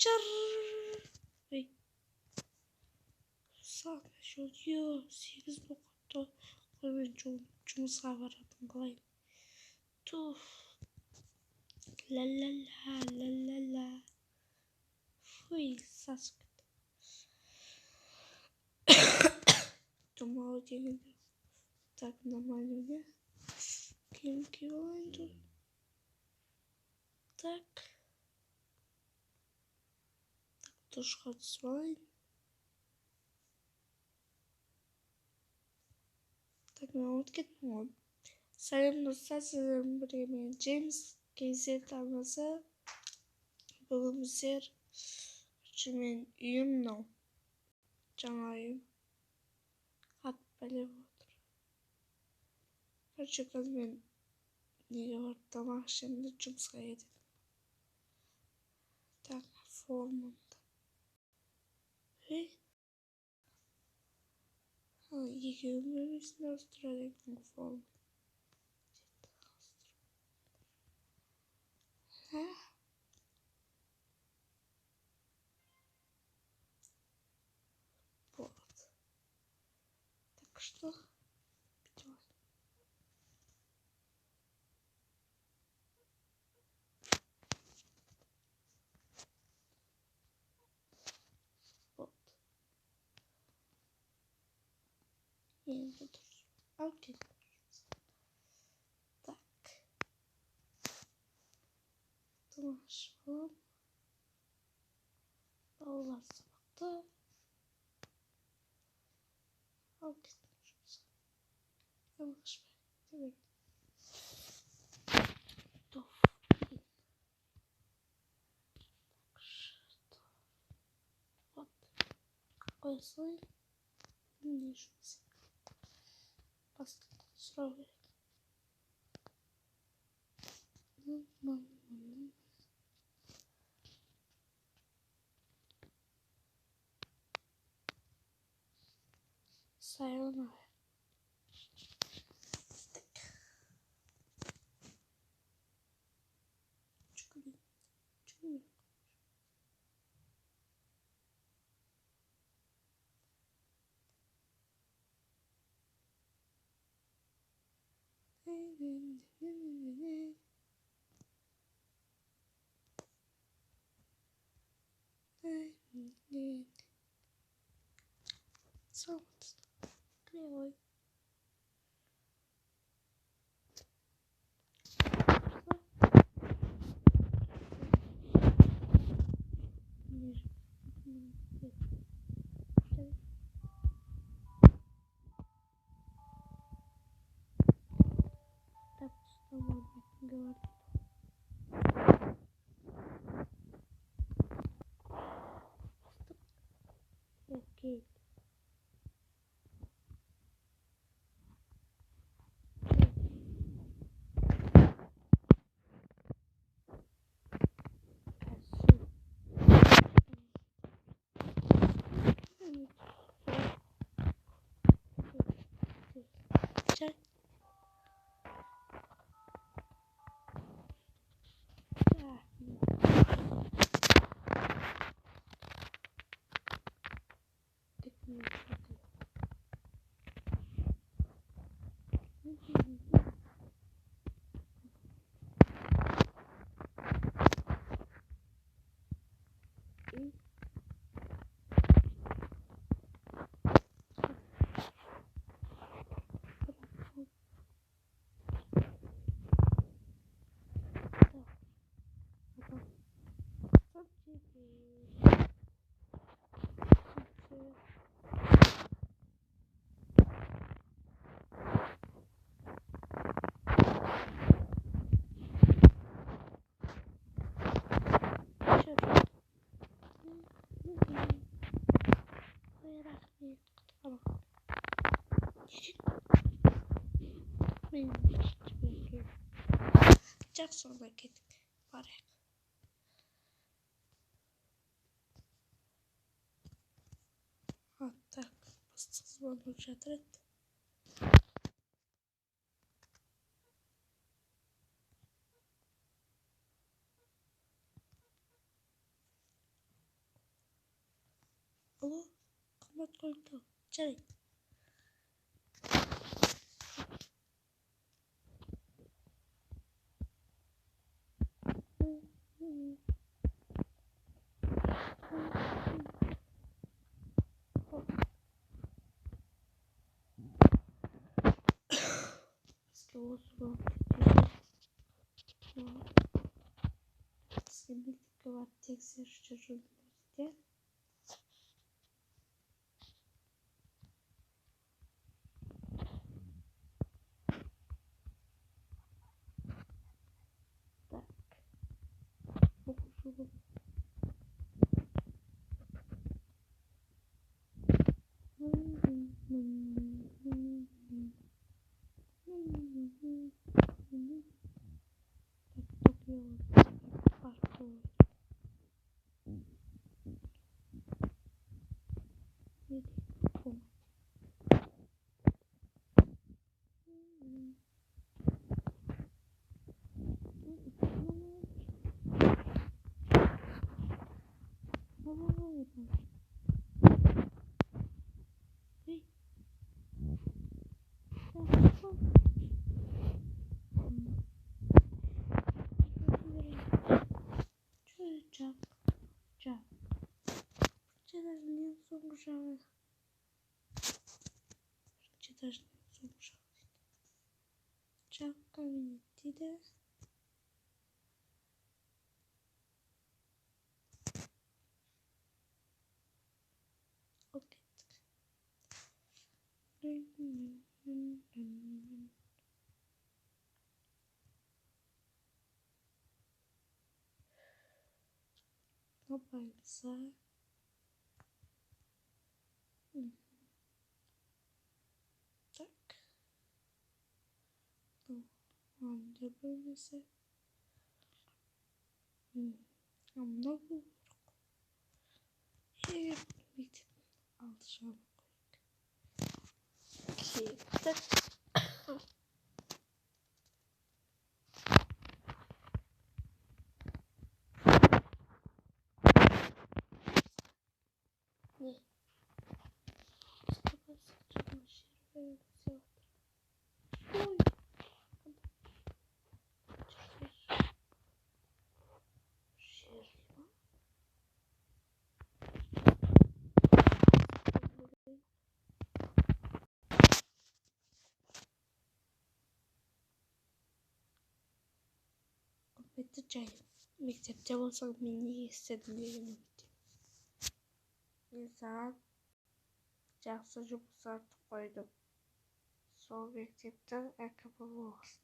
Çar. Ay. Saat 5 oluyor. 8.9. Ben жұмысқа баратын қалай. Туф. La la la la la la. Фуй, саск. Думал, деньги. Так, нормально, да? Кем тут? Так. Тоже хоть Так, ну вот кетмон. Сәлем достар, сіздермен бірге мен Джеймс KZ арнасы. Бүгін біздер мен үйім мынау. Жаңа үйім. Қатып бәлеп отыр. Қазір мен неге барып тамақ ішемін де жұмысқа кетемін. Так, формамда. Екеуін бөлмесін ауыстырады екен форма. Вот. Так что? Вот. И тут. Окей. Так. Думаешь, вот. Балалар сабақта. Окей. Yavaş be. Evet. Dur. Вот. Какой слой? Не шумся. Поставь сразу. Sayonara. Sounds клевый. Так что можно говорить. Окей. Чай. Жақсы олай кеттік. Барайық. Так, бастық звонок жатыр еді. Alo, kapat koydu. Çay. Birlikte var tek sır çocuğun birlikte. Tak. Okuşuluk. Fırçaların son kuşağı. Fırçaların son kuşağı. Çak kabineti de. Okey. Kapansa. Tak. Anda böylese. Ama bu. Her bitti. Alacağım. İki. Tak. Ne? İşte basacağım aşırı böyle güzel. Oy. Biteceğim. Mektepte olsam mini istedim yerim. Bir saat cahsızca bu saat koydum. Sol mektepten ayakkabı olsun.